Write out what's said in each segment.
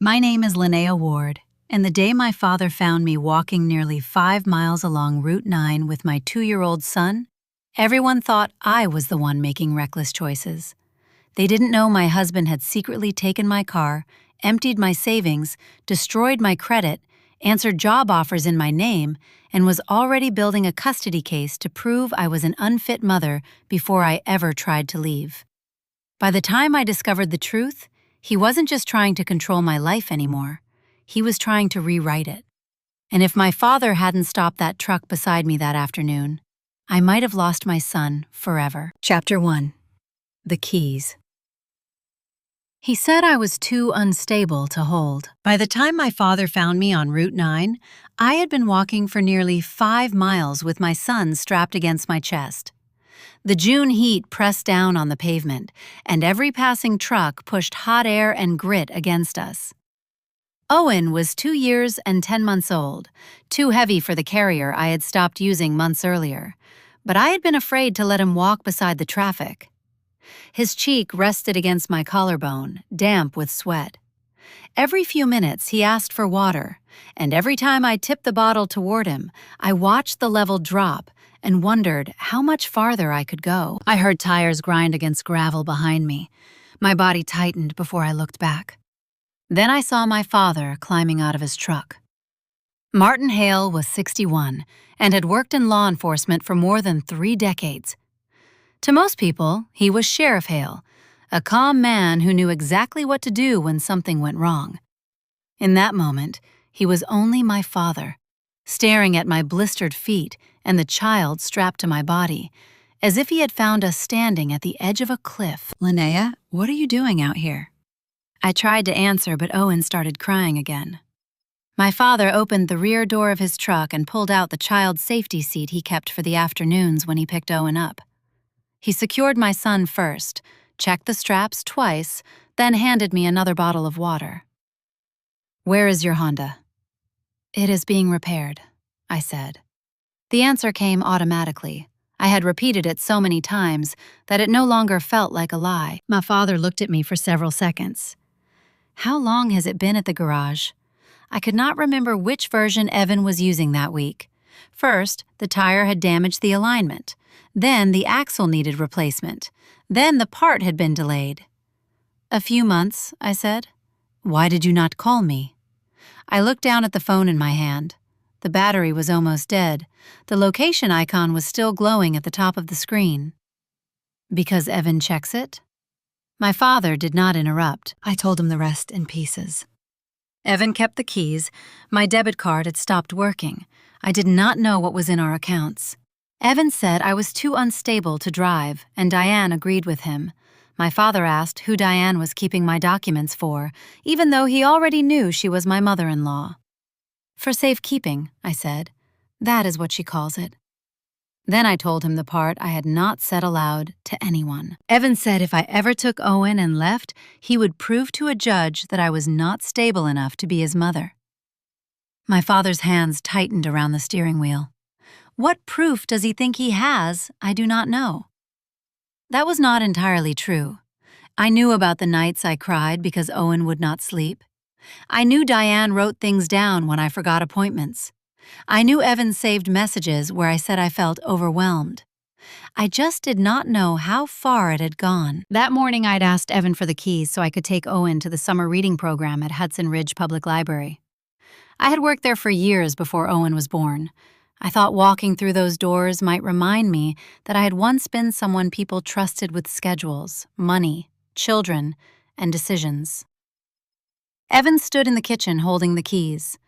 My name is Linnea Ward, and the day my father found me walking nearly 5 miles along Route 9 with my 2-year-old son, everyone thought I was the one making reckless choices. They didn't know my husband had secretly taken my car, emptied my savings, destroyed my credit, answered job offers in my name, and was already building a custody case to prove I was an unfit mother before I ever tried to leave. By the time I discovered the truth, he wasn't just trying to control my life anymore. He was trying to rewrite it. And if my father hadn't stopped that truck beside me that afternoon, I might have lost my son forever. Chapter 1. The Keys. He said I was too unstable to hold. By the time my father found me on Route 9, I had been walking for nearly 5 miles with my son strapped against my chest. The June heat pressed down on the pavement, and every passing truck pushed hot air and grit against us. Owen was 2 years and 10 months old, too heavy for the carrier I had stopped using months earlier, but I had been afraid to let him walk beside the traffic. His cheek rested against my collarbone, damp with sweat. Every few minutes he asked for water, and every time I tipped the bottle toward him, I watched the level drop and wondered how much farther I could go. I heard tires grind against gravel behind me. My body tightened before I looked back. Then I saw my father climbing out of his truck. Martin Hale was 61 and had worked in law enforcement for more than 3 decades. To most people, he was Sheriff Hale, a calm man who knew exactly what to do when something went wrong. In that moment, he was only my father, staring at my blistered feet and the child strapped to my body, as if he had found us standing at the edge of a cliff. "Linnea, what are you doing out here?" I tried to answer, but Owen started crying again. My father opened the rear door of his truck and pulled out the child's safety seat he kept for the afternoons when he picked Owen up. He secured my son first, checked the straps twice, then handed me another bottle of water. "Where is your Honda?" "It is being repaired," I said. The answer came automatically. I had repeated it so many times that it no longer felt like a lie. My father looked at me for several seconds. "How long has it been at the garage?" I could not remember which version Evan was using that week. First, the tire had damaged the alignment. Then the axle needed replacement. Then the part had been delayed. "A few months," I said. "Why did you not call me?" I looked down at the phone in my hand. The battery was almost dead. The location icon was still glowing at the top of the screen. "Because Evan checks it?" My father did not interrupt. I told him the rest in pieces. Evan kept the keys. My debit card had stopped working. I did not know what was in our accounts. Evan said I was too unstable to drive, and Diane agreed with him. My father asked who Diane was keeping my documents for, even though he already knew she was my mother-in-law. "For safekeeping," I said. "That is what she calls it." Then I told him the part I had not said aloud to anyone. Evan said if I ever took Owen and left, he would prove to a judge that I was not stable enough to be his mother. My father's hands tightened around the steering wheel. What proof does he think he has? I do not know. That was not entirely true. I knew about the nights I cried because Owen would not sleep. I knew Diane wrote things down when I forgot appointments. I knew Evan saved messages where I said I felt overwhelmed. I just did not know how far it had gone. That morning I'd asked Evan for the keys so I could take Owen to the summer reading program at Hudson Ridge Public Library. I had worked there for years before Owen was born. I thought walking through those doors might remind me that I had once been someone people trusted with schedules, money, children, and decisions. Evan stood in the kitchen holding the keys.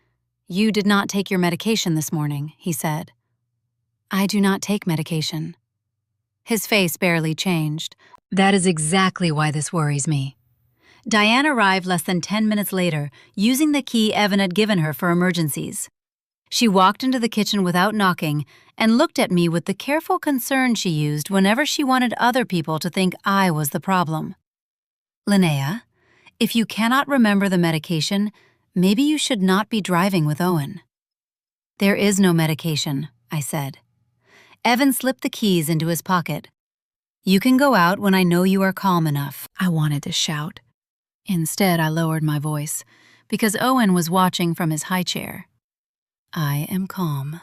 "You did not take your medication this morning," he said. "I do not take medication." His face barely changed. "That is exactly why this worries me." Diane arrived less than 10 minutes later, using the key Evan had given her for emergencies. She walked into the kitchen without knocking and looked at me with the careful concern she used whenever she wanted other people to think I was the problem. "Linnea, if you cannot remember the medication, maybe you should not be driving with Owen." "There is no medication," I said. Evan slipped the keys into his pocket. "You can go out when I know you are calm enough." I wanted to shout. Instead, I lowered my voice. because Owen was watching from his high chair. I am calm.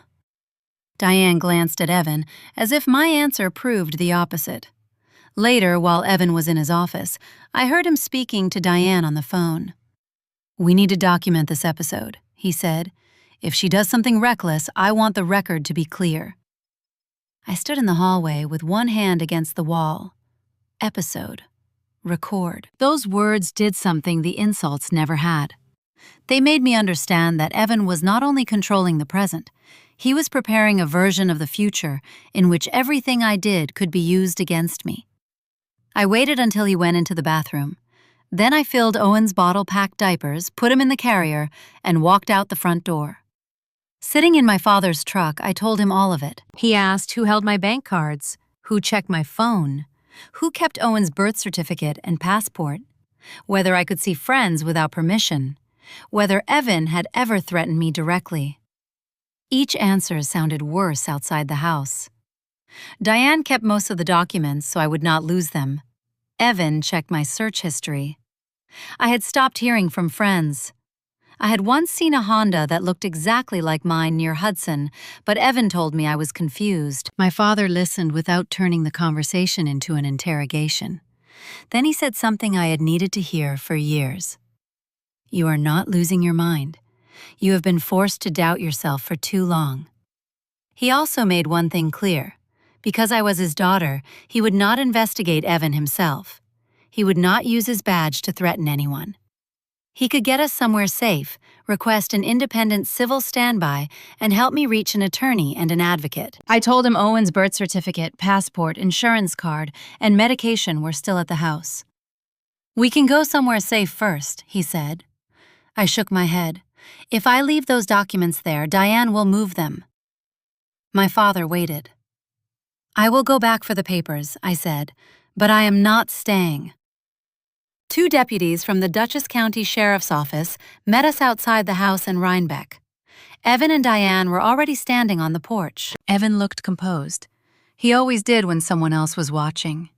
Diane glanced at Evan as if my answer proved the opposite. Later, while Evan was in his office, I heard him speaking to Diane on the phone. "We need to document this episode," he said. "If she does something reckless, I want the record to be clear." I stood in the hallway with one hand against the wall. Episode. Record. Those words did something the insults never had. They made me understand that Evan was not only controlling the present, he was preparing a version of the future in which everything I did could be used against me. I waited until he went into the bathroom. Then I filled Owen's bottle-packed diapers, put him in the carrier, and walked out the front door. Sitting in my father's truck, I told him all of it. He asked who held my bank cards, who checked my phone, who kept Owen's birth certificate and passport, whether I could see friends without permission, whether Evan had ever threatened me directly. Each answer sounded worse outside the house. Diane kept most of the documents so I would not lose them. Evan checked my search history. I had stopped hearing from friends. I had once seen a Honda that looked exactly like mine near Hudson, but Evan told me I was confused. My father listened without turning the conversation into an interrogation. Then he said something I had needed to hear for years. "You are not losing your mind. You have been forced to doubt yourself for too long." He also made one thing clear. Because I was his daughter, he would not investigate Evan himself. He would not use his badge to threaten anyone. He could get us somewhere safe, request an independent civil standby, and help me reach an attorney and an advocate. I told him Owen's birth certificate, passport, insurance card, and medication were still at the house. "We can go somewhere safe first," he said. I shook my head. "If I leave those documents there, Diane will move them." My father waited. "I will go back for the papers," I said, "but I am not staying." 2 deputies from the Dutchess County Sheriff's Office met us outside the house in Rhinebeck. Evan and Diane were already standing on the porch. Evan looked composed. He always did when someone else was watching.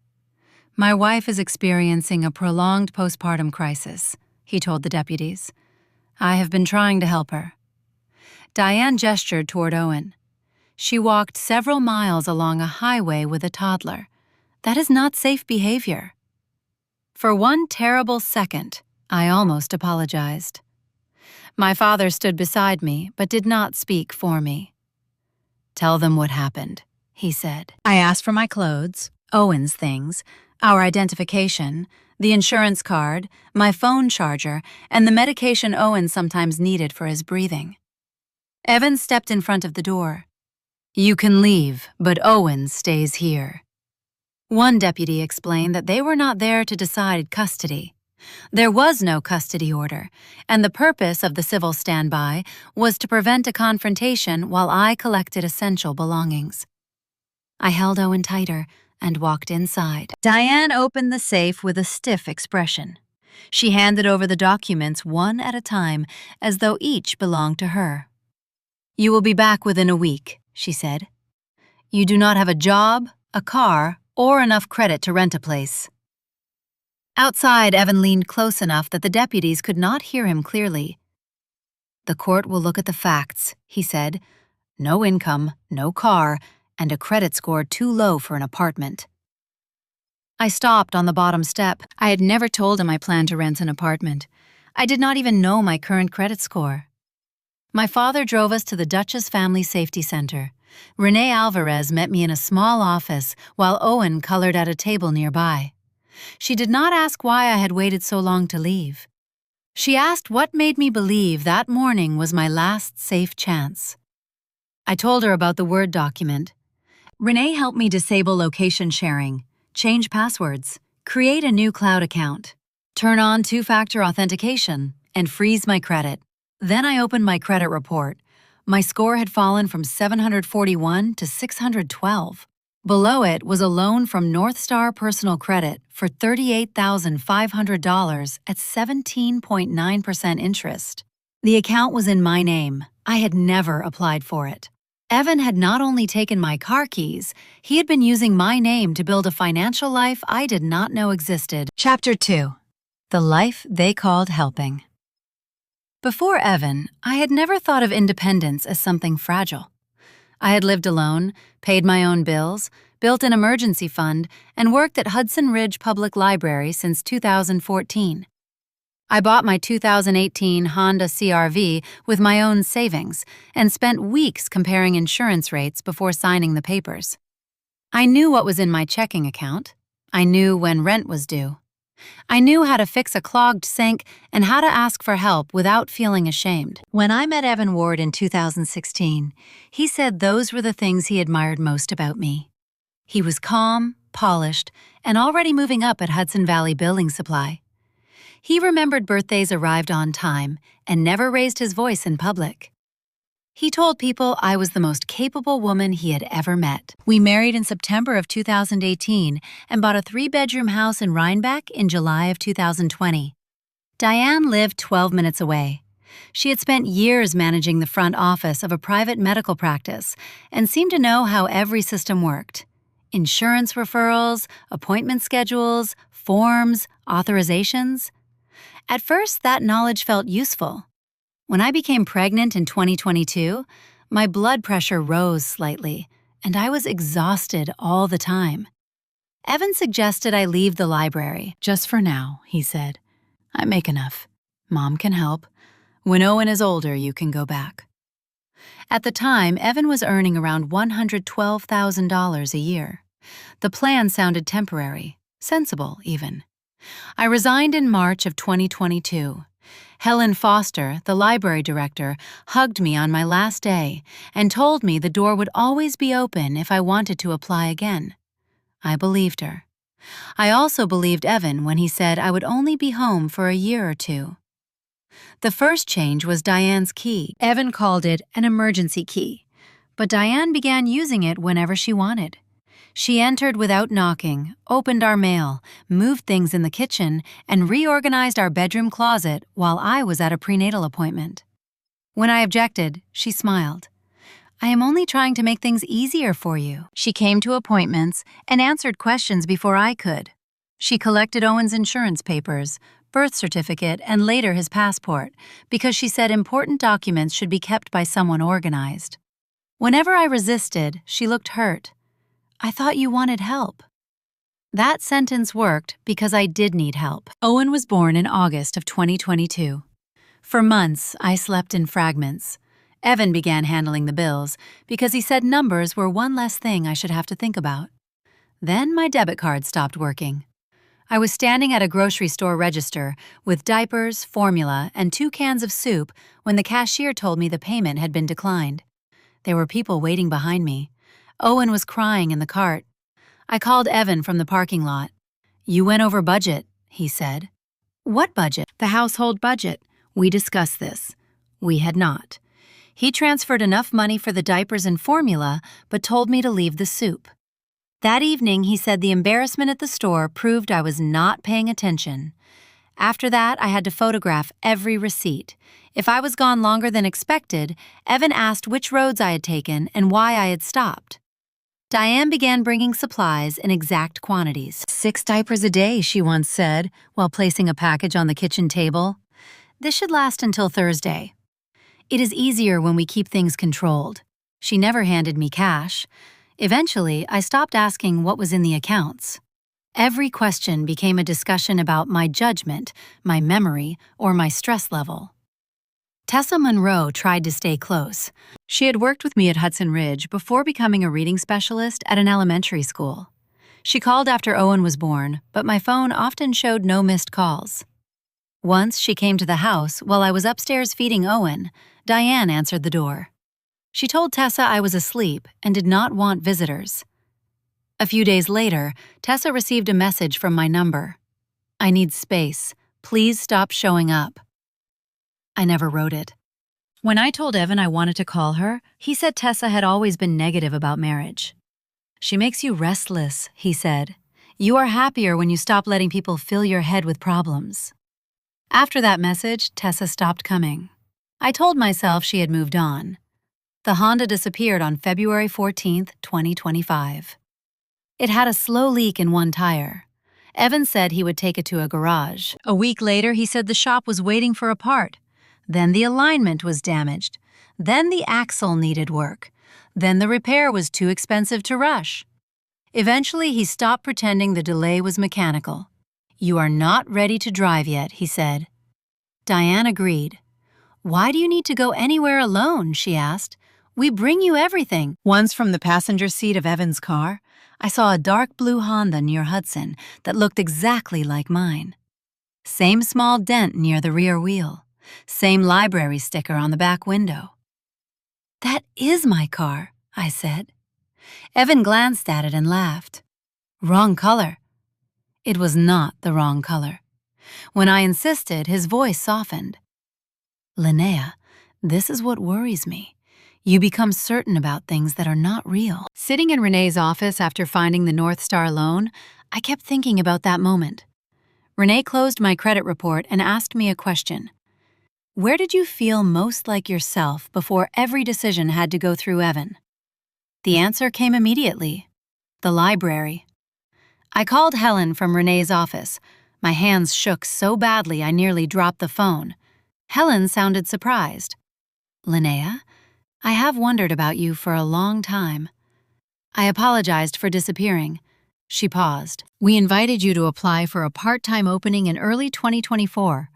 "My wife is experiencing a prolonged postpartum crisis," he told the deputies. "I have been trying to help her." Diane gestured toward Owen. She walked several miles along a highway with a toddler. That is not safe behavior. For one terrible second, I almost apologized. My father stood beside me, but did not speak for me. "Tell them what happened," he said. I asked for my clothes, Owen's things, our identification, the insurance card, my phone charger, and the medication Owen sometimes needed for his breathing. Evan stepped in front of the door. "You can leave, but Owen stays here." One deputy explained that they were not there to decide custody. There was no custody order, and the purpose of the civil standby was to prevent a confrontation while I collected essential belongings. I held Owen tighter and walked inside. Diane opened the safe with a stiff expression. She handed over the documents one at a time, as though each belonged to her. "You will be back within a week," she said. "You do not have a job, a car, or enough credit to rent a place." Outside, Evan leaned close enough that the deputies could not hear him clearly. "The court will look at the facts," he said. "No income, no car, and a credit score too low for an apartment." I stopped on the bottom step. I had never told him I planned to rent an apartment. I did not even know my current credit score. My father drove us to the Dutchess Family Safety Center. Renee Alvarez met me in a small office while Owen colored at a table nearby. She did not ask why I had waited so long to leave. She asked what made me believe that morning was my last safe chance. I told her about the Word document. Renee helped me disable location sharing, change passwords, create a new cloud account, turn on 2-factor authentication, and freeze my credit. Then I opened my credit report. My score had fallen from 741 to 612. Below it was a loan from North Star Personal Credit for $38,500 at 17.9% interest. The account was in my name. I had never applied for it. Evan had not only taken my car keys, he had been using my name to build a financial life I did not know existed. Chapter 2. The Life They Called Helping. Before Evan, I had never thought of independence as something fragile. I had lived alone, paid my own bills, built an emergency fund, and worked at Hudson Ridge Public Library since 2014. I bought my 2018 Honda CR-V with my own savings and spent weeks comparing insurance rates before signing the papers. I knew what was in my checking account. I knew when rent was due. I knew how to fix a clogged sink and how to ask for help without feeling ashamed. When I met Evan Ward in 2016, he said those were the things he admired most about me. He was calm, polished, and already moving up at Hudson Valley Building Supply. He remembered birthdays arrived on time and never raised his voice in public. He told people I was the most capable woman he had ever met. We married in September of 2018 and bought a 3-bedroom house in Rhinebeck in July of 2020. Diane lived 12 minutes away. She had spent years managing the front office of a private medical practice and seemed to know how every system worked. Insurance referrals, appointment schedules, forms, authorizations. At first, that knowledge felt useful. When I became pregnant in 2022, my blood pressure rose slightly, and I was exhausted all the time. Evan suggested I leave the library. Just for now, he said. I make enough. Mom can help. When Owen is older, you can go back. At the time, Evan was earning around $112,000 a year. The plan sounded temporary, sensible even. I resigned in March of 2022. Helen Foster, the library director, hugged me on my last day and told me the door would always be open if I wanted to apply again. I believed her. I also believed Evan when he said I would only be home for a year or two. The first change was Diane's key. Evan called it an emergency key, but Diane began using it whenever she wanted. She entered without knocking, opened our mail, moved things in the kitchen, and reorganized our bedroom closet while I was at a prenatal appointment. When I objected, she smiled. I am only trying to make things easier for you. She came to appointments and answered questions before I could. She collected Owen's insurance papers, birth certificate, and later his passport, because she said important documents should be kept by someone organized. Whenever I resisted, she looked hurt. I thought you wanted help. That sentence worked because I did need help. Owen was born in August of 2022. For months, I slept in fragments. Evan began handling the bills because he said numbers were one less thing I should have to think about. Then my debit card stopped working. I was standing at a grocery store register with diapers, formula, and 2 cans of soup when the cashier told me the payment had been declined. There were people waiting behind me. Owen was crying in the cart. I called Evan from the parking lot. You went over budget, he said. What budget? The household budget. We discussed this. We had not. He transferred enough money for the diapers and formula, but told me to leave the soup. That evening, he said the embarrassment at the store proved I was not paying attention. After that, I had to photograph every receipt. If I was gone longer than expected, Evan asked which roads I had taken and why I had stopped. Diane began bringing supplies in exact quantities. 6 diapers a day, she once said, while placing a package on the kitchen table. This should last until Thursday. It is easier when we keep things controlled. She never handed me cash. Eventually, I stopped asking what was in the accounts. Every question became a discussion about my judgment, my memory, or my stress level. Tessa Monroe tried to stay close. She had worked with me at Hudson Ridge before becoming a reading specialist at an elementary school. She called after Owen was born, but my phone often showed no missed calls. Once she came to the house while I was upstairs feeding Owen. Diane answered the door. She told Tessa I was asleep and did not want visitors. A few days later, Tessa received a message from my number. I need space. Please stop showing up. I never wrote it. When I told Evan I wanted to call her, he said Tessa had always been negative about marriage. She makes you restless, he said. You are happier when you stop letting people fill your head with problems. After that message, Tessa stopped coming. I told myself she had moved on. The Honda disappeared on February 14, 2025. It had a slow leak in one tire. Evan said he would take it to a garage. A week later, he said the shop was waiting for a part. Then the alignment was damaged. Then the axle needed work. Then the repair was too expensive to rush. Eventually, he stopped pretending the delay was mechanical. "You are not ready to drive yet," he said. Diane agreed. "Why do you need to go anywhere alone?" she asked. "We bring you everything." Once from the passenger seat of Evan's car, I saw a dark blue Honda near Hudson that looked exactly like mine. Same small dent near the rear wheel. Same library sticker on the back window. "That is my car," I said. Evan glanced at it and laughed. "Wrong color." It was not the wrong color. When I insisted, his voice softened. "Linnea, this is what worries me. You become certain about things that are not real." Sitting in Renee's office after finding the North Star loan, I kept thinking about that moment. Renee closed my credit report and asked me a question. "Where did you feel most like yourself before every decision had to go through Evan?" The answer came immediately. The library. I called Helen from Renee's office. My hands shook so badly I nearly dropped the phone. Helen sounded surprised. "Linnea, I have wondered about you for a long time." I apologized for disappearing. She paused. "We invited you to apply for a part-time opening in early 2024.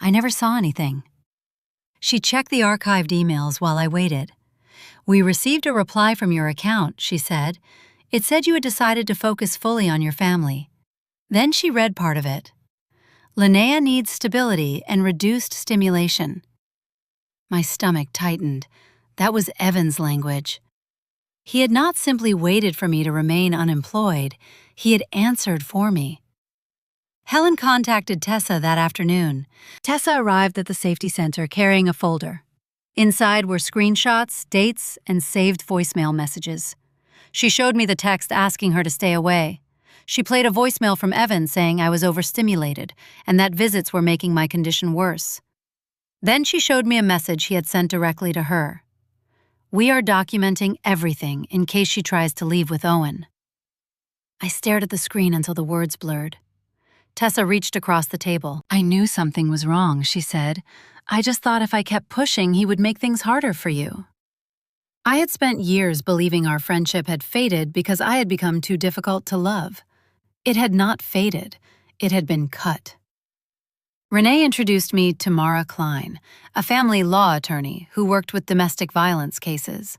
I never saw anything." She checked the archived emails while I waited. "We received a reply from your account," she said. "It said you had decided to focus fully on your family." Then she read part of it. "Linnea needs stability and reduced stimulation." My stomach tightened. That was Evan's language. He had not simply waited for me to remain unemployed, he had answered for me. Helen contacted Tessa that afternoon. Tessa arrived at the safety center carrying a folder. Inside were screenshots, dates, and saved voicemail messages. She showed me the text asking her to stay away. She played a voicemail from Evan saying I was overstimulated and that visits were making my condition worse. Then she showed me a message he had sent directly to her. "We are documenting everything in case she tries to leave with Owen." I stared at the screen until the words blurred. Tessa reached across the table. "I knew something was wrong," she said. "I just thought if I kept pushing, he would make things harder for you." I had spent years believing our friendship had faded because I had become too difficult to love. It had not faded. It had been cut. Renee introduced me to Mara Klein, a family law attorney who worked with domestic violence cases.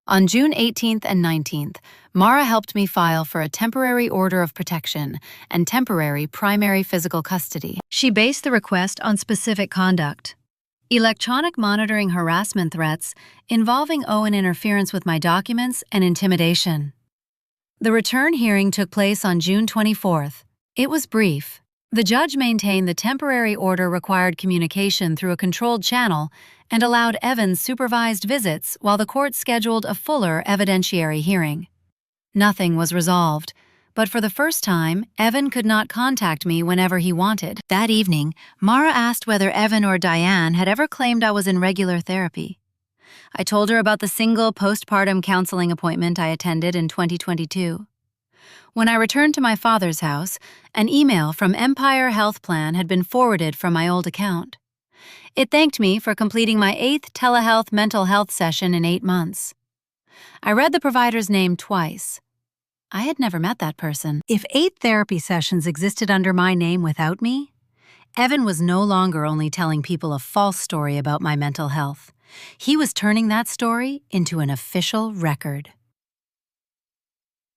On June 18th and 19th, Mara helped me file for a temporary order of protection and temporary primary physical custody. She based the request on specific conduct: electronic monitoring harassment threats involving Owen interference with my documents and intimidation. The return hearing took place on June 24th. It was brief. The judge maintained the temporary order required communication through a controlled channel and allowed Evan's supervised visits while the court scheduled a fuller evidentiary hearing. Nothing was resolved, but for the first time, Evan could not contact me whenever he wanted. That evening, Mara asked whether Evan or Diane had ever claimed I was in regular therapy. I told her about the single postpartum counseling appointment I attended in 2022. When I returned to my father's house, an email from Empire Health Plan had been forwarded from my old account. It thanked me for completing my 8th telehealth mental health session in 8 months. I read the provider's name twice. I had never met that person. If 8 therapy sessions existed under my name without me, Evan was no longer only telling people a false story about my mental health. He was turning that story into an official record.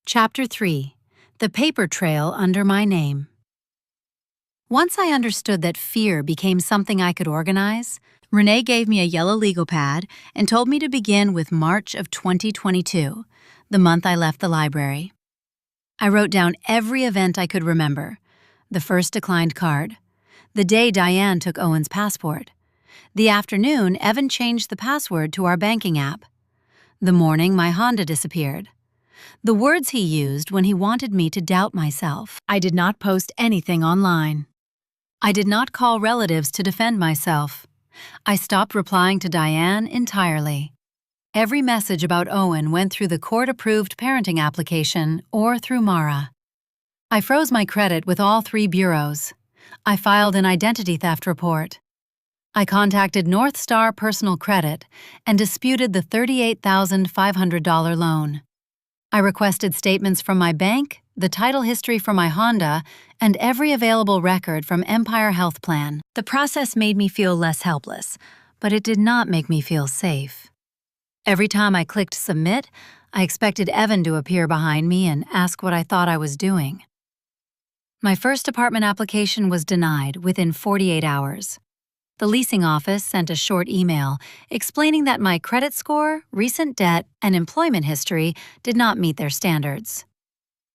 Chapter 3. The paper trail under my name. Once I understood that fear became something I could organize, Renee gave me a yellow legal pad and told me to begin with March of 2022, the month I left the library. I wrote down every event I could remember: the first declined card, the day Diane took Owen's passport, the afternoon Evan changed the password to our banking app, the morning my Honda disappeared, the words he used when he wanted me to doubt myself. I did not post anything online. I did not call relatives to defend myself. I stopped replying to Diane entirely. Every message about Owen went through the court-approved parenting application or through Mara. I froze my credit with all 3 bureaus. I filed an identity theft report. I contacted North Star Personal Credit and disputed the $38,500 loan. I requested statements from my bank, the title history for my Honda, and every available record from Empire Health Plan. The process made me feel less helpless, but it did not make me feel safe. Every time I clicked submit, I expected Evan to appear behind me and ask what I thought I was doing. My first apartment application was denied within 48 hours. The leasing office sent a short email explaining that my credit score, recent debt, and employment history did not meet their standards.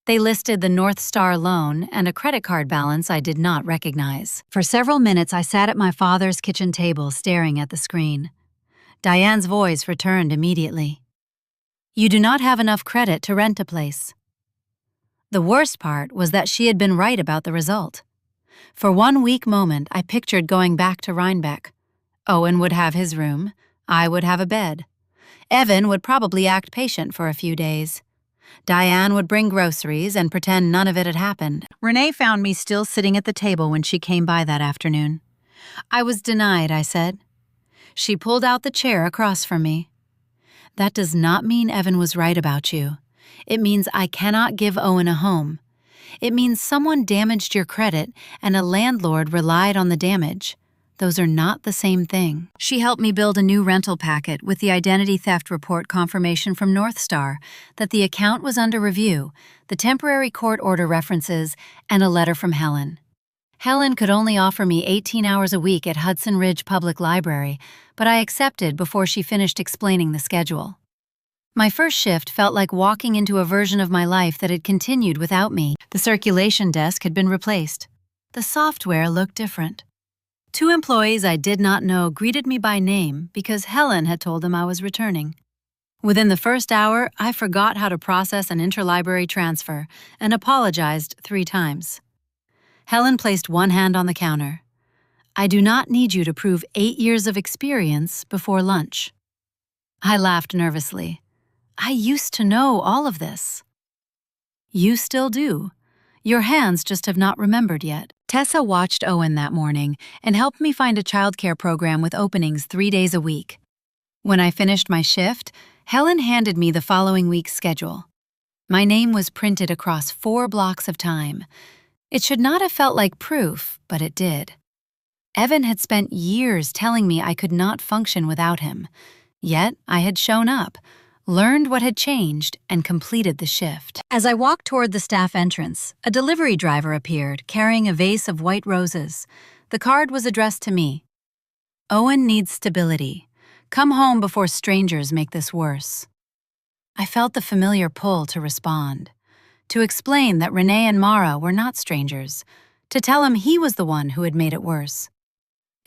They listed the North Star loan and a credit card balance I did not recognize. For several minutes, I sat at my father's kitchen table staring at the screen. Diane's voice returned immediately. "You do not have enough credit to rent a place." The worst part was that she had been right about the result. For one weak moment, I pictured going back to Rhinebeck. Owen would have his room. I would have a bed. Evan would probably act patient for a few days. Diane would bring groceries and pretend none of it had happened. Renee found me still sitting at the table when she came by that afternoon. "I was denied," I said. She pulled out the chair across from me. "That does not mean Evan was right about you. It means I cannot give Owen a home. It means someone damaged your credit and a landlord relied on the damage. Those are not the same thing." She helped me build a new rental packet with the identity theft report confirmation from North Star that the account was under review, the temporary court order references, and a letter from Helen. Helen could only offer me 18 hours a week at Hudson Ridge Public Library, but I accepted before she finished explaining the schedule. My first shift felt like walking into a version of my life that had continued without me. The circulation desk had been replaced. The software looked different. 2 employees I did not know greeted me by name because Helen had told them I was returning. Within the first hour, I forgot how to process an interlibrary transfer and apologized 3 times. Helen placed one hand on the counter. "I do not need you to prove 8 years of experience before lunch." I laughed nervously. I used to know all of this. "You still do. Your hands just have not remembered yet." Tessa watched Owen that morning and helped me find a childcare program with openings 3 days a week. When I finished my shift, Helen handed me the following week's schedule. My name was printed across 4 blocks of time. It should not have felt like proof, but it did. Evan had spent years telling me I could not function without him. Yet I had shown up, learned what had changed, and completed the shift. As I walked toward the staff entrance, a delivery driver appeared, carrying a vase of white roses. The card was addressed to me. "Owen needs stability. Come home before strangers make this worse." I felt the familiar pull to respond, to explain that Renee and Mara were not strangers, to tell him he was the one who had made it worse.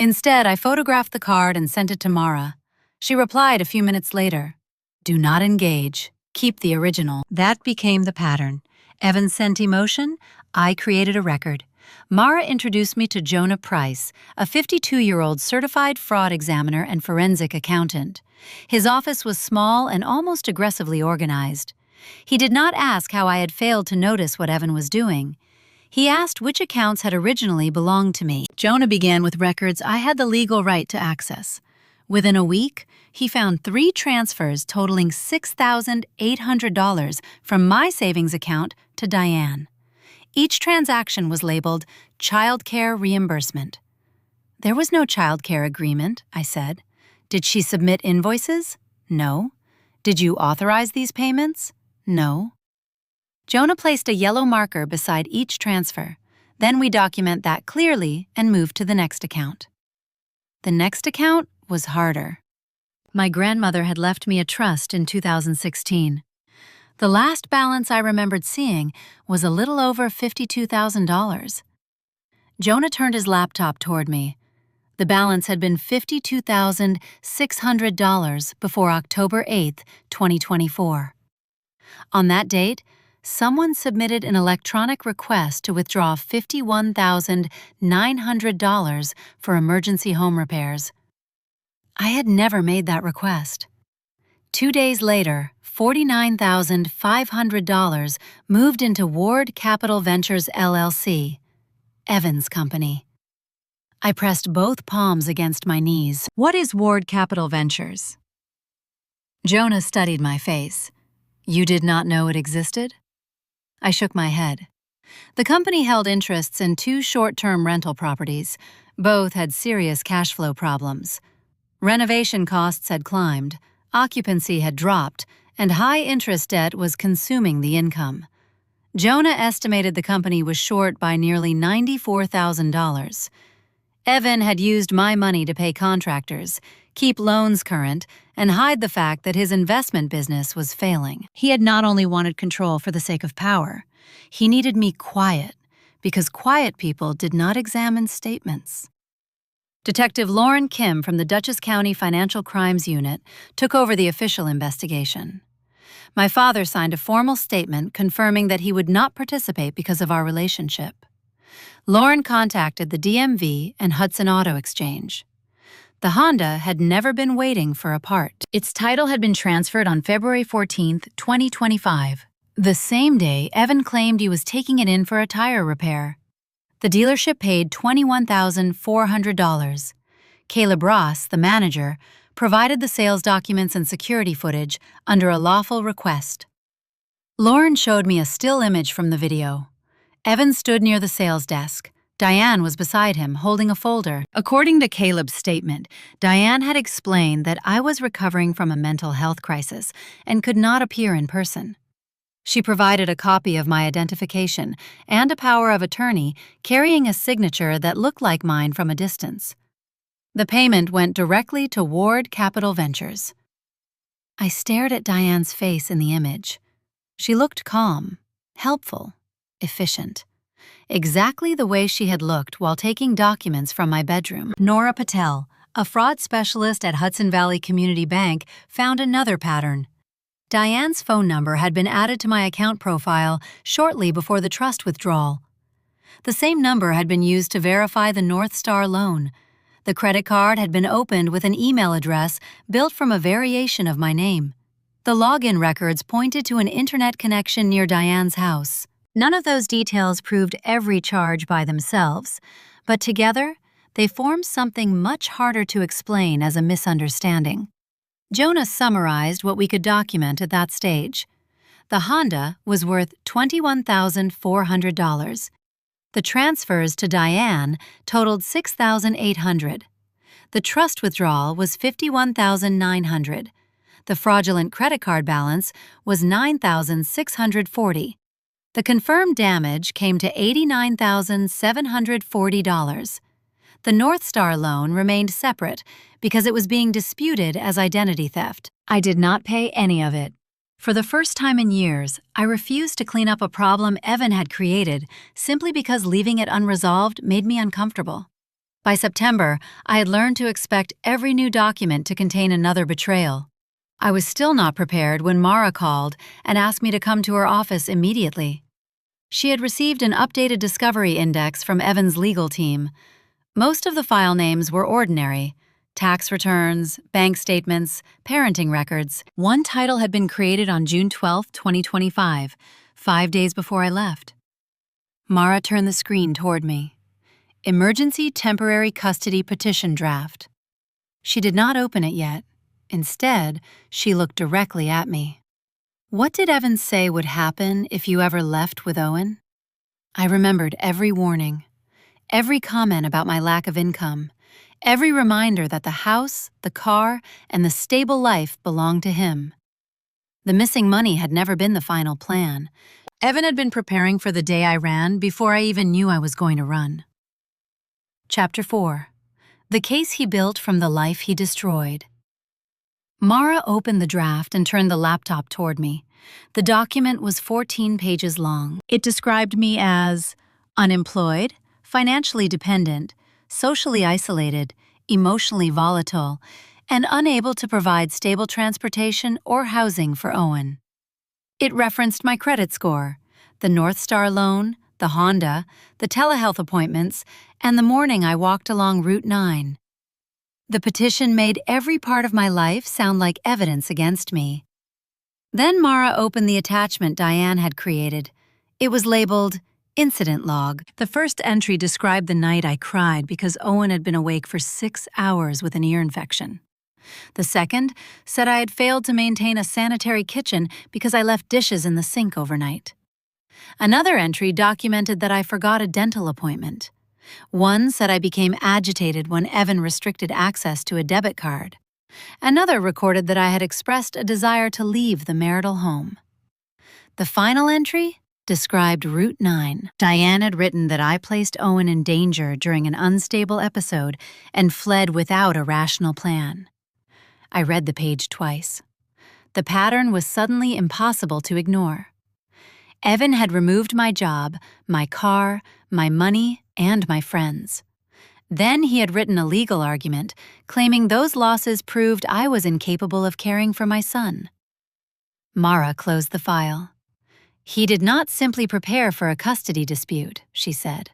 Instead, I photographed the card and sent it to Mara. She replied a few minutes later. "Do not engage. Keep the original." That became the pattern. Evan sent emotion, I created a record. Mara introduced me to Jonah Price, a 52-year-old certified fraud examiner and forensic accountant. His office was small and almost aggressively organized. He did not ask how I had failed to notice what Evan was doing. He asked which accounts had originally belonged to me. Jonah began with records I had the legal right to access. Within a week, he found 3 transfers totaling $6,800 from my savings account to Diane. Each transaction was labeled child care reimbursement. "There was no child care agreement," I said. "Did she submit invoices?" "No." "Did you authorize these payments?" "No." Jonah placed a yellow marker beside each transfer. Then we document that clearly and move to the next account. The next account was harder. My grandmother had left me a trust in 2016. The last balance I remembered seeing was a little over $52,000. Jonah turned his laptop toward me. The balance had been $52,600 before October 8, 2024. On that date, someone submitted an electronic request to withdraw $51,900 for emergency home repairs. I had never made that request. 2 days later, $49,500 moved into Ward Capital Ventures LLC, Evan's company. I pressed both palms against my knees. What is Ward Capital Ventures? Jonah studied my face. You did not know it existed? I shook my head. The company held interests in 2 short-term rental properties. Both had serious cash flow problems. Renovation costs had climbed, occupancy had dropped, and high-interest debt was consuming the income. Jonah estimated the company was short by nearly $94,000. Evan had used my money to pay contractors, keep loans current, and hide the fact that his investment business was failing. He had not only wanted control for the sake of power, he needed me quiet, because quiet people did not examine statements. Detective Lauren Kim from the Dutchess County Financial Crimes Unit took over the official investigation. My father signed a formal statement confirming that he would not participate because of our relationship. Lauren contacted the DMV and Hudson Auto Exchange. The Honda had never been waiting for a part. Its title had been transferred on February 14, 2025. The same day, Evan claimed he was taking it in for a tire repair. The dealership paid $21,400. Caleb Ross, the manager, provided the sales documents and security footage under a lawful request. Lauren showed me a still image from the video. Evan stood near the sales desk. Diane was beside him, holding a folder. According to Caleb's statement, Diane had explained that I was recovering from a mental health crisis and could not appear in person. She provided a copy of my identification and a power of attorney carrying a signature that looked like mine from a distance. The payment went directly to Ward Capital Ventures. I stared at Diane's face in the image. She looked calm, helpful, efficient. Exactly the way she had looked while taking documents from my bedroom. Nora Patel, a fraud specialist at Hudson Valley Community Bank, found another pattern. Diane's phone number had been added to my account profile shortly before the trust withdrawal. The same number had been used to verify the North Star loan. The credit card had been opened with an email address built from a variation of my name. The login records pointed to an internet connection near Diane's house. None of those details proved every charge by themselves, but together, they formed something much harder to explain as a misunderstanding. Jonah summarized what we could document at that stage. The Honda was worth $21,400. The transfers to Diane totaled $6,800. The trust withdrawal was $51,900. The fraudulent credit card balance was $9,640. The confirmed damage came to $89,740. The North Star loan remained separate because it was being disputed as identity theft. I did not pay any of it. For the first time in years, I refused to clean up a problem Evan had created simply because leaving it unresolved made me uncomfortable. By September, I had learned to expect every new document to contain another betrayal. I was still not prepared when Mara called and asked me to come to her office immediately. She had received an updated discovery index from Evan's legal team. Most of the file names were ordinary: tax returns, bank statements, parenting records. One title had been created on June 12, 2025, 5 days before I left. Mara turned the screen toward me. Emergency Temporary Custody Petition Draft. She did not open it yet. Instead, she looked directly at me. What did Evan say would happen if you ever left with Owen? I remembered every warning, every comment about my lack of income, every reminder that the house, the car, and the stable life belonged to him. The missing money had never been the final plan. Evan had been preparing for the day I ran before I even knew I was going to run. Chapter 4. The Case He Built from the Life He Destroyed. Mara opened the draft and turned the laptop toward me. The document was 14 pages long. It described me as unemployed, financially dependent, socially isolated, emotionally volatile, and unable to provide stable transportation or housing for Owen. It referenced my credit score, the North Star loan, the Honda, the telehealth appointments, and the morning I walked along Route 9. The petition made every part of my life sound like evidence against me. Then Mara opened the attachment Diane had created. It was labeled, Incident log. The first entry described the night I cried because Owen had been awake for 6 hours with an ear infection. The second said I had failed to maintain a sanitary kitchen because I left dishes in the sink overnight. Another entry documented that I forgot a dental appointment. One said I became agitated when Evan restricted access to a debit card. Another recorded that I had expressed a desire to leave the marital home. The final entry described Route 9. Diane had written that I placed Owen in danger during an unstable episode and fled without a rational plan. I read the page twice. The pattern was suddenly impossible to ignore. Evan had removed my job, my car, my money, and my friends. Then he had written a legal argument, claiming those losses proved I was incapable of caring for my son. Mara closed the file. He did not simply prepare for a custody dispute, she said.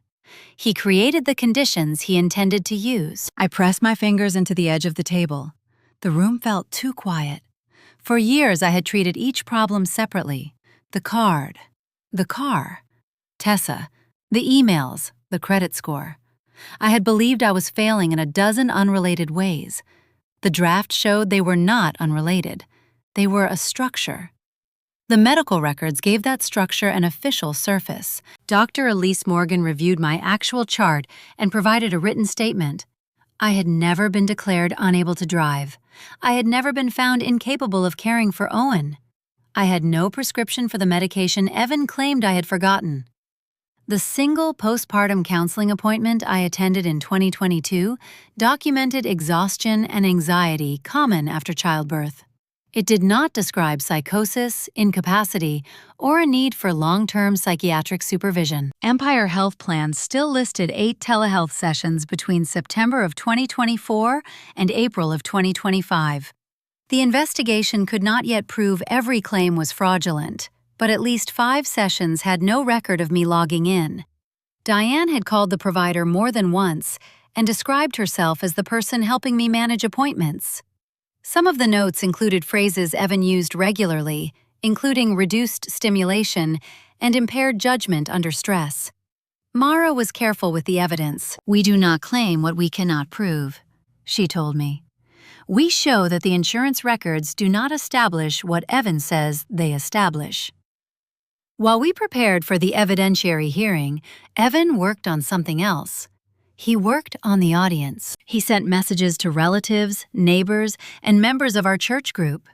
He created the conditions he intended to use. I pressed my fingers into the edge of the table. The room felt too quiet. For years I had treated each problem separately. The card, the car, Tessa, the emails, the credit score. I had believed I was failing in a dozen unrelated ways. The draft showed they were not unrelated. They were a structure. The medical records gave that structure an official surface. Dr. Elise Morgan reviewed my actual chart and provided a written statement. I had never been declared unable to drive. I had never been found incapable of caring for Owen. I had no prescription for the medication Evan claimed I had forgotten. The single postpartum counseling appointment I attended in 2022 documented exhaustion and anxiety common after childbirth. It did not describe psychosis, incapacity, or a need for long-term psychiatric supervision. Empire Health Plans still listed 8 telehealth sessions between September of 2024 and April of 2025. The investigation could not yet prove every claim was fraudulent, but at least 5 sessions had no record of me logging in. Diane had called the provider more than once and described herself as the person helping me manage appointments. Some of the notes included phrases Evan used regularly, including reduced stimulation and impaired judgment under stress. Mara was careful with the evidence. "We do not claim what we cannot prove," she told me. "We show that the insurance records do not establish what Evan says they establish." While we prepared for the evidentiary hearing, Evan worked on something else. He worked on the audience. He sent messages to relatives, neighbors, and members of our church group.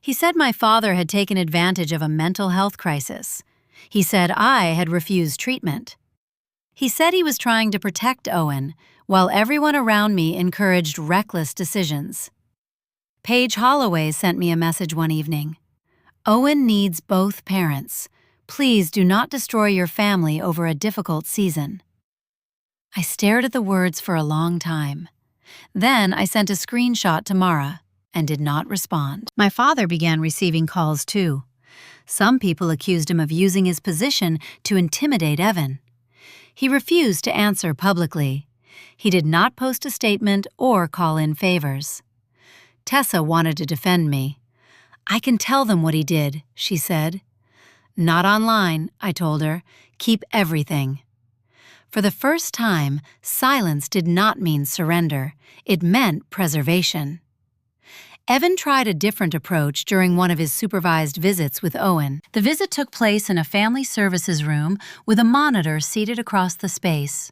He said my father had taken advantage of a mental health crisis. He said I had refused treatment. He said he was trying to protect Owen, while everyone around me encouraged reckless decisions. Paige Holloway sent me a message one evening. "Owen needs both parents. Please do not destroy your family over a difficult season." I stared at the words for a long time. Then I sent a screenshot to Mara and did not respond. My father began receiving calls too. Some people accused him of using his position to intimidate Evan. He refused to answer publicly. He did not post a statement or call in favors. Tessa wanted to defend me. "I can tell them what he did," she said. "Not online," I told her. "Keep everything." For the first time, silence did not mean surrender. It meant preservation. Evan tried a different approach during one of his supervised visits with Owen. The visit took place in a family services room with a monitor seated across the space.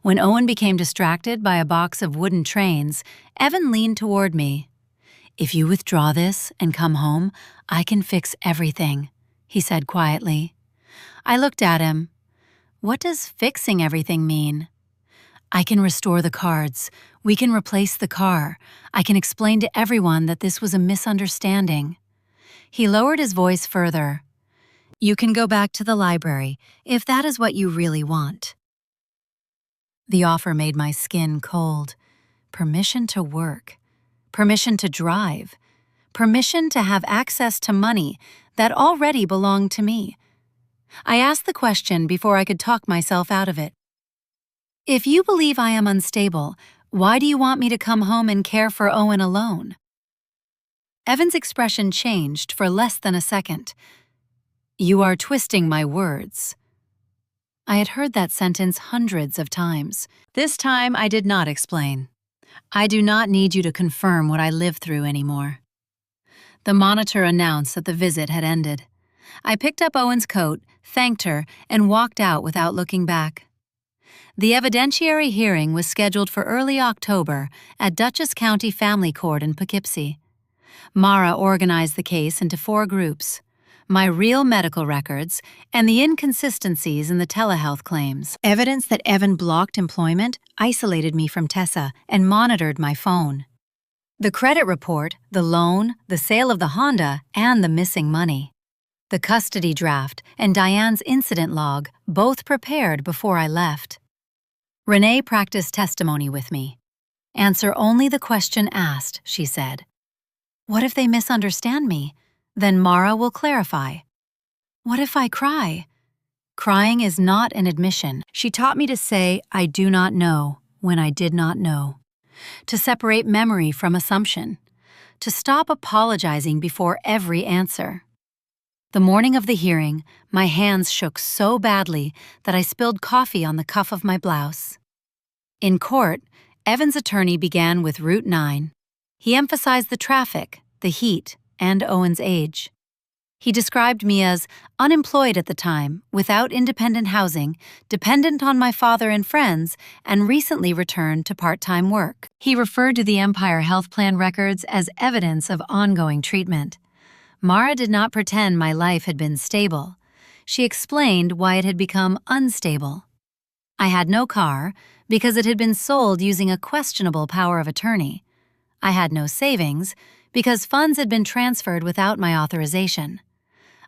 When Owen became distracted by a box of wooden trains, Evan leaned toward me. "If you withdraw this and come home, I can fix everything," he said quietly. I looked at him. What does fixing everything mean? "I can restore the cards. We can replace the car. I can explain to everyone that this was a misunderstanding." He lowered his voice further. "You can go back to the library, if that is what you really want." The offer made my skin cold. Permission to work. Permission to drive. Permission to have access to money that already belonged to me. I asked the question before I could talk myself out of it. "If you believe I am unstable, why do you want me to come home and care for Owen alone?" Evan's expression changed for less than a second. "You are twisting my words." I had heard that sentence hundreds of times. This time, I did not explain. I do not need you to confirm what I lived through anymore. The monitor announced that the visit had ended. I picked up Owen's coat, thanked her, and walked out without looking back. The evidentiary hearing was scheduled for early October at Dutchess County Family Court in Poughkeepsie. Mara organized the case into 4 groups: my real medical records and the inconsistencies in the telehealth claims. Evidence that Evan blocked employment isolated me from Tessa and monitored my phone. The credit report, the loan, the sale of the Honda, and the missing money. The custody draft and Diane's incident log, both prepared before I left. Renee practiced testimony with me. Answer only the question asked, she said. What if they misunderstand me? Then Mara will clarify. What if I cry? Crying is not an admission. She taught me to say, I do not know, when I did not know. To separate memory from assumption. To stop apologizing before every answer. The morning of the hearing, my hands shook so badly that I spilled coffee on the cuff of my blouse. In court, Evan's attorney began with Route 9. He emphasized the traffic, the heat, and Owen's age. He described me as unemployed at the time, without independent housing, dependent on my father and friends, and recently returned to part-time work. He referred to the Empire Health Plan records as evidence of ongoing treatment. Mara did not pretend my life had been stable. She explained why it had become unstable. I had no car because it had been sold using a questionable power of attorney. I had no savings because funds had been transferred without my authorization.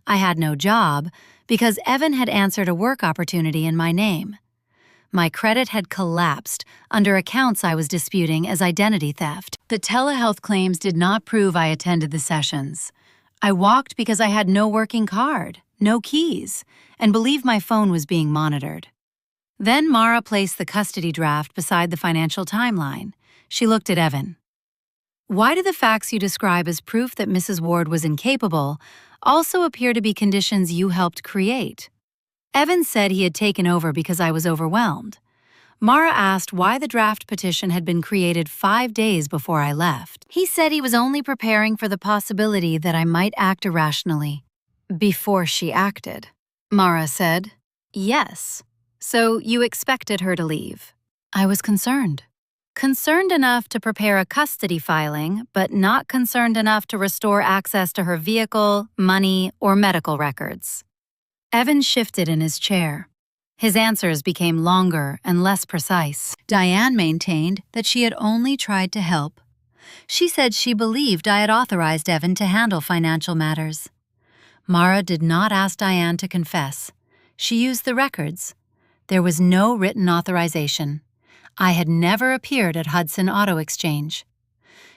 I had no job because Evan had answered a work opportunity in my name. My credit had collapsed under accounts I was disputing as identity theft. The telehealth claims did not prove I attended the sessions. I walked because I had no working card, no keys, and believed my phone was being monitored. Then Mara placed the custody draft beside the financial timeline. She looked at Evan. Why do the facts you describe as proof that Mrs. Ward was incapable also appear to be conditions you helped create? Evan said he had taken over because I was overwhelmed. Mara asked why the draft petition had been created 5 days before I left. He said he was only preparing for the possibility that I might act irrationally. Before she acted. Mara said, yes. So you expected her to leave. I was concerned. Concerned enough to prepare a custody filing, but not concerned enough to restore access to her vehicle, money, or medical records. Evan shifted in his chair. His answers became longer and less precise. Diane maintained that she had only tried to help. She said she believed I had authorized Evan to handle financial matters. Mara did not ask Diane to confess. She used the records. There was no written authorization. I had never appeared at Hudson Auto Exchange.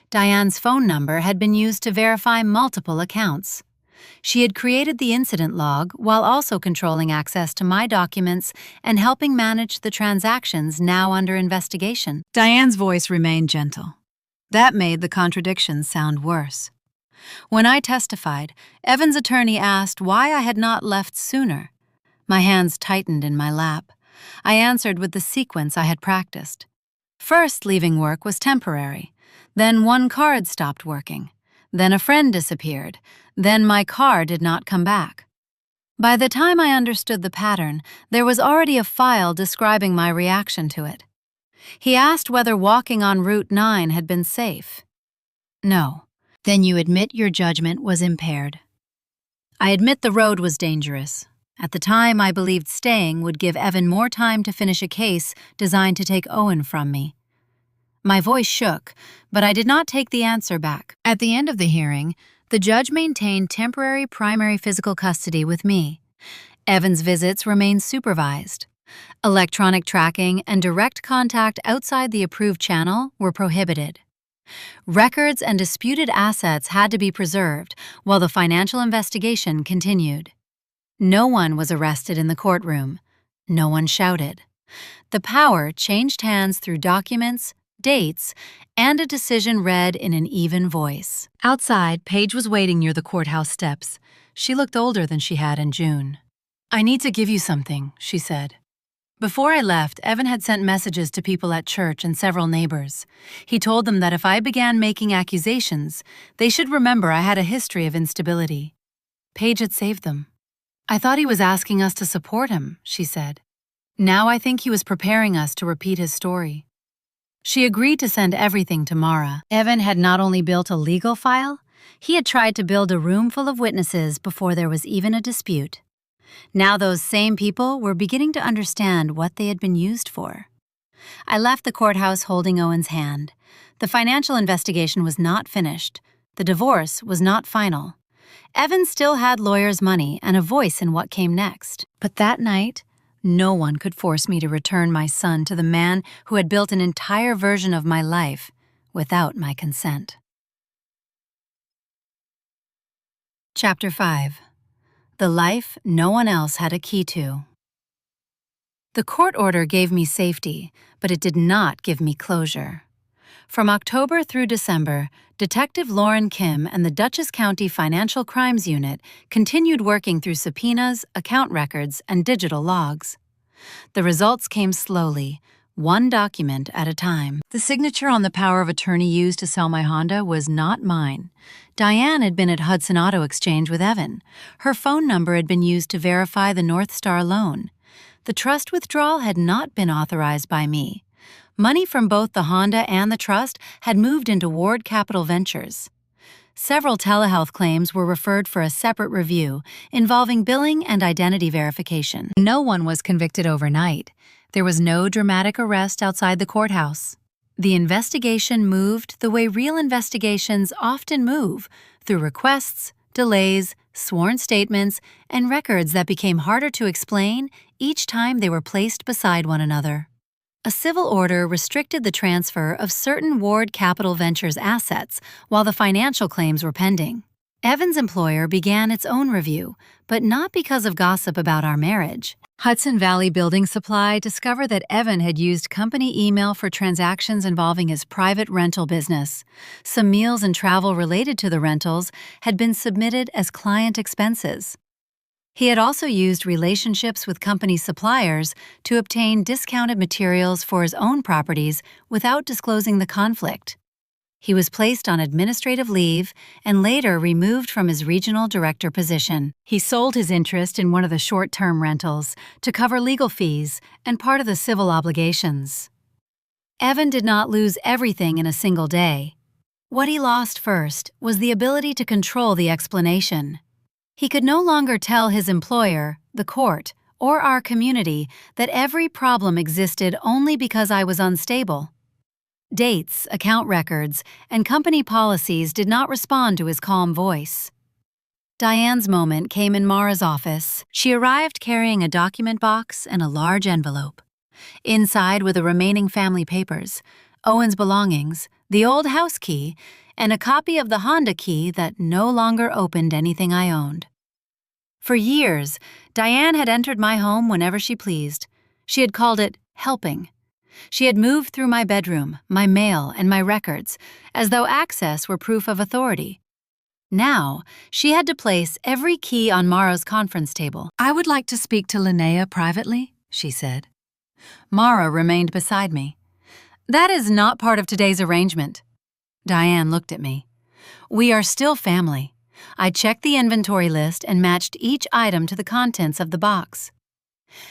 Diane's phone number had been used to verify multiple accounts. She had created the incident log while also controlling access to my documents and helping manage the transactions now under investigation. Diane's voice remained gentle. That made the contradictions sound worse. When I testified, Evan's attorney asked why I had not left sooner. My hands tightened in my lap. I answered with the sequence I had practiced. First, leaving work was temporary. Then one card stopped working. Then a friend disappeared. Then my car did not come back. By the time I understood the pattern, there was already a file describing my reaction to it. He asked whether walking on Route 9 had been safe. No. Then you admit your judgment was impaired. I admit the road was dangerous. At the time, I believed staying would give Evan more time to finish a case designed to take Owen from me. My voice shook, but I did not take the answer back. At the end of the hearing, the judge maintained temporary primary physical custody with me. Evan's visits remained supervised. Electronic tracking and direct contact outside the approved channel were prohibited. Records and disputed assets had to be preserved while the financial investigation continued. No one was arrested in the courtroom. No one shouted. The power changed hands through documents, dates, and a decision read in an even voice. Outside, Paige was waiting near the courthouse steps. She looked older than she had in June. I need to give you something, she said. Before I left, Evan had sent messages to people at church and several neighbors. He told them that if I began making accusations, they should remember I had a history of instability. Paige had saved them. "I thought he was asking us to support him," she said. "Now I think he was preparing us to repeat his story." She agreed to send everything to Mara. Evan had not only built a legal file, he had tried to build a room full of witnesses before there was even a dispute. Now those same people were beginning to understand what they had been used for. I left the courthouse holding Owen's hand. The financial investigation was not finished. The divorce was not final. Evan still had lawyers' money and a voice in what came next. But that night, no one could force me to return my son to the man who had built an entire version of my life without my consent. Chapter 5. The Life No One Else Had a Key to. The court order gave me safety, but it did not give me closure. From October through December, Detective Lauren Kim and the Dutchess County Financial Crimes Unit continued working through subpoenas, account records, and digital logs. The results came slowly, one document at a time. The signature on the power of attorney used to sell my Honda was not mine. Diane had been at Hudson Auto Exchange with Evan. Her phone number had been used to verify the North Star loan. The trust withdrawal had not been authorized by me. Money from both the Honda and the trust had moved into Ward Capital Ventures. Several telehealth claims were referred for a separate review involving billing and identity verification. No one was convicted overnight. There was no dramatic arrest outside the courthouse. The investigation moved the way real investigations often move, through requests, delays, sworn statements, and records that became harder to explain each time they were placed beside one another. A civil order restricted the transfer of certain Ward Capital Ventures assets while the financial claims were pending. Evan's employer began its own review, but not because of gossip about our marriage. Hudson Valley Building Supply discovered that Evan had used company email for transactions involving his private rental business. Some meals and travel related to the rentals had been submitted as client expenses. He had also used relationships with company suppliers to obtain discounted materials for his own properties without disclosing the conflict. He was placed on administrative leave and later removed from his regional director position. He sold his interest in one of the short-term rentals to cover legal fees and part of the civil obligations. Evan did not lose everything in a single day. What he lost first was the ability to control the explanation. He could no longer tell his employer, the court, or our community that every problem existed only because I was unstable. Dates, account records, and company policies did not respond to his calm voice. Diane's moment came in Mara's office. She arrived carrying a document box and a large envelope. Inside were the remaining family papers, Owen's belongings, the old house key, and a copy of the Honda key that no longer opened anything I owned. For years, Diane had entered my home whenever she pleased. She had called it helping. She had moved through my bedroom, my mail, and my records, as though access were proof of authority. Now, she had to place every key on Mara's conference table. "I would like to speak to Linnea privately," she said. Mara remained beside me. "That is not part of today's arrangement." Diane looked at me. "We are still family." I checked the inventory list and matched each item to the contents of the box.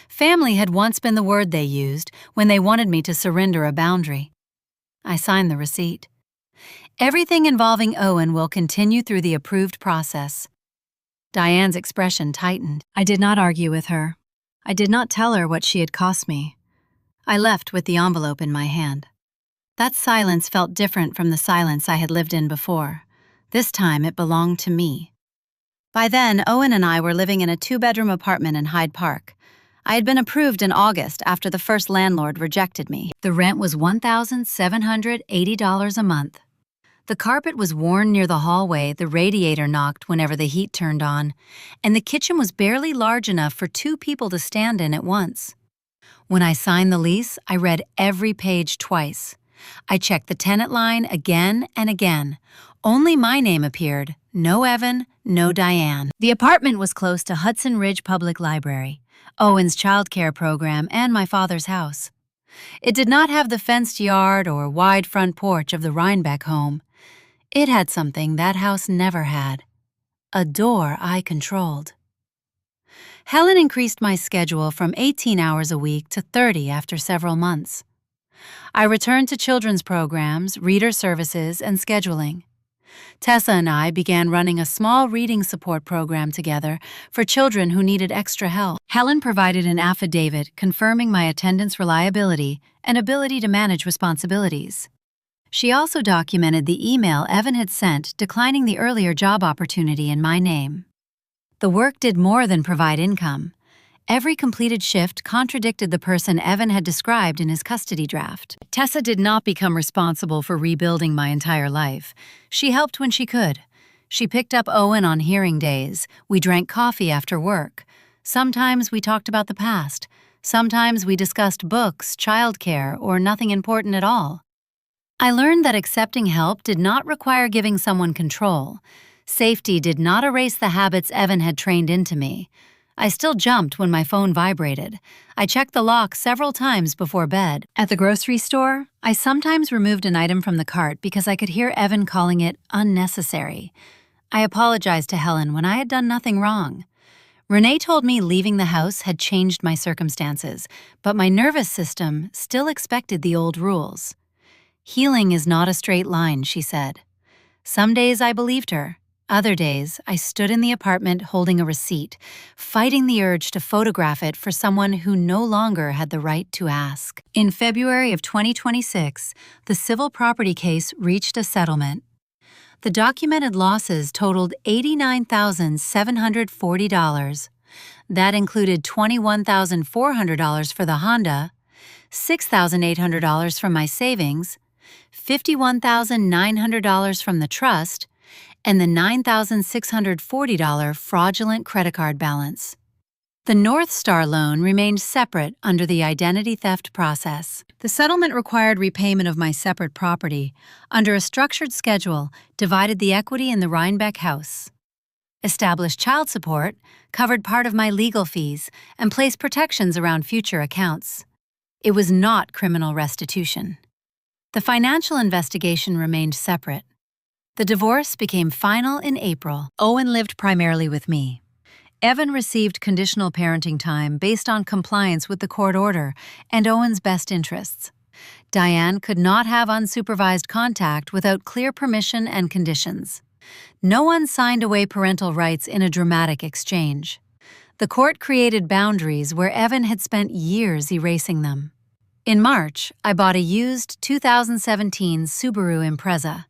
Family had once been the word they used when they wanted me to surrender a boundary. I signed the receipt. "Everything involving Owen will continue through the approved process." Diane's expression tightened. I did not argue with her. I did not tell her what she had cost me. I left with the envelope in my hand. That silence felt different from the silence I had lived in before. This time it belonged to me. By then, Owen and I were living in a 2-bedroom apartment in Hyde Park. I had been approved in August after the first landlord rejected me. The rent was $1,780 a month. The carpet was worn near the hallway, the radiator knocked whenever the heat turned on, and the kitchen was barely large enough for 2 people to stand in at once. When I signed the lease, I read every page twice. I checked the tenant line again and again. Only my name appeared, no Evan, no Diane. The apartment was close to Hudson Ridge Public Library. Owen's childcare program, and my father's house. It did not have the fenced yard or wide front porch of the Rhinebeck home. It had something that house never had: a door I controlled. Helen increased my schedule from 18 hours a week to 30 after several months. I returned to children's programs, reader services, and scheduling. Tessa and I began running a small reading support program together for children who needed extra help. Helen provided an affidavit confirming my attendance reliability and ability to manage responsibilities. She also documented the email Evan had sent declining the earlier job opportunity in my name. The work did more than provide income. Every completed shift contradicted the person Evan had described in his custody draft. Tessa did not become responsible for rebuilding my entire life. She helped when she could. She picked up Owen on hearing days. We drank coffee after work. Sometimes we talked about the past. Sometimes we discussed books, childcare, or nothing important at all. I learned that accepting help did not require giving someone control. Safety did not erase the habits Evan had trained into me. I still jumped when my phone vibrated. I checked the lock several times before bed. At the grocery store, I sometimes removed an item from the cart because I could hear Evan calling it unnecessary. I apologized to Helen when I had done nothing wrong. Renee told me leaving the house had changed my circumstances, but my nervous system still expected the old rules. Healing is not a straight line, she said. Some days I believed her. Other days, I stood in the apartment holding a receipt, fighting the urge to photograph it for someone who no longer had the right to ask. In February of 2026, the civil property case reached a settlement. The documented losses totaled $89,740. That included $21,400 for the Honda, $6,800 from my savings, $51,900 from the trust, and the $9,640 fraudulent credit card balance. The North Star loan remained separate under the identity theft process. The settlement required repayment of my separate property, under a structured schedule, divided the equity in the Rhinebeck house, established child support, covered part of my legal fees, and placed protections around future accounts. It was not criminal restitution. The financial investigation remained separate. The divorce became final in April. Owen lived primarily with me. Evan received conditional parenting time based on compliance with the court order and Owen's best interests. Diane could not have unsupervised contact without clear permission and conditions. No one signed away parental rights in a dramatic exchange. The court created boundaries where Evan had spent years erasing them. In March, I bought a used 2017 Subaru Impreza.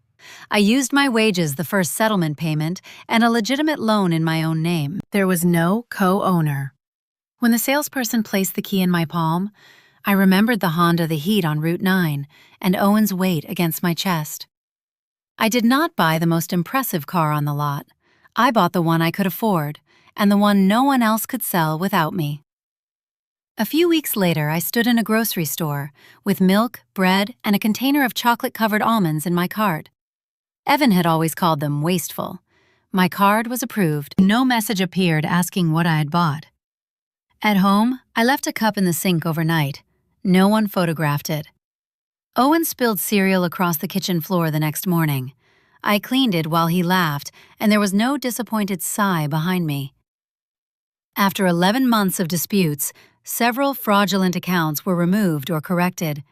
I used my wages, the first settlement payment, and a legitimate loan in my own name. There was no co-owner. When the salesperson placed the key in my palm, I remembered the Honda the Heat on Route 9 and Owen's weight against my chest. I did not buy the most impressive car on the lot. I bought the one I could afford, and the one no one else could sell without me. A few weeks later, I stood in a grocery store with milk, bread, and a container of chocolate-covered almonds in my cart. Evan had always called them wasteful. My card was approved. No message appeared asking what I had bought. At home, I left a cup in the sink overnight. No one photographed it. Owen spilled cereal across the kitchen floor the next morning. I cleaned it while he laughed, and there was no disappointed sigh behind me. After 11 months of disputes, several fraudulent accounts were removed or corrected.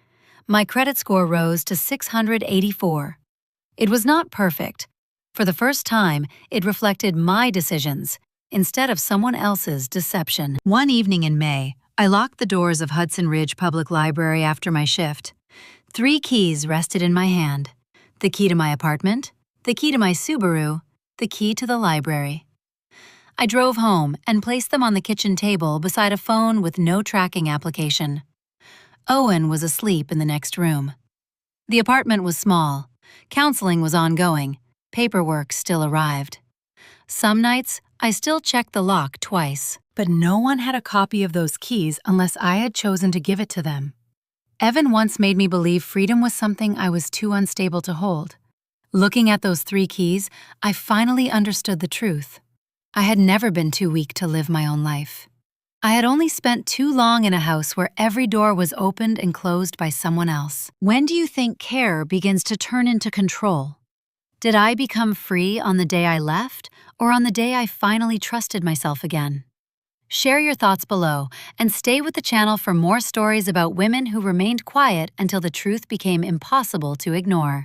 My credit score rose to 684. It was not perfect. For the first time, it reflected my decisions instead of someone else's deception. One evening in May, I locked the doors of Hudson Ridge Public Library after my shift. 3 keys rested in my hand: the key to my apartment, the key to my Subaru, the key to the library. I drove home and placed them on the kitchen table beside a phone with no tracking application. Owen was asleep in the next room. The apartment was small. Counseling was ongoing. Paperwork still arrived. Some nights, I still checked the lock twice, but no one had a copy of those keys unless I had chosen to give it to them. Evan once made me believe freedom was something I was too unstable to hold. Looking at those 3 keys, I finally understood the truth. I had never been too weak to live my own life. I had only spent too long in a house where every door was opened and closed by someone else. When do you think care begins to turn into control? Did I become free on the day I left, or on the day I finally trusted myself again? Share your thoughts below, and stay with the channel for more stories about women who remained quiet until the truth became impossible to ignore.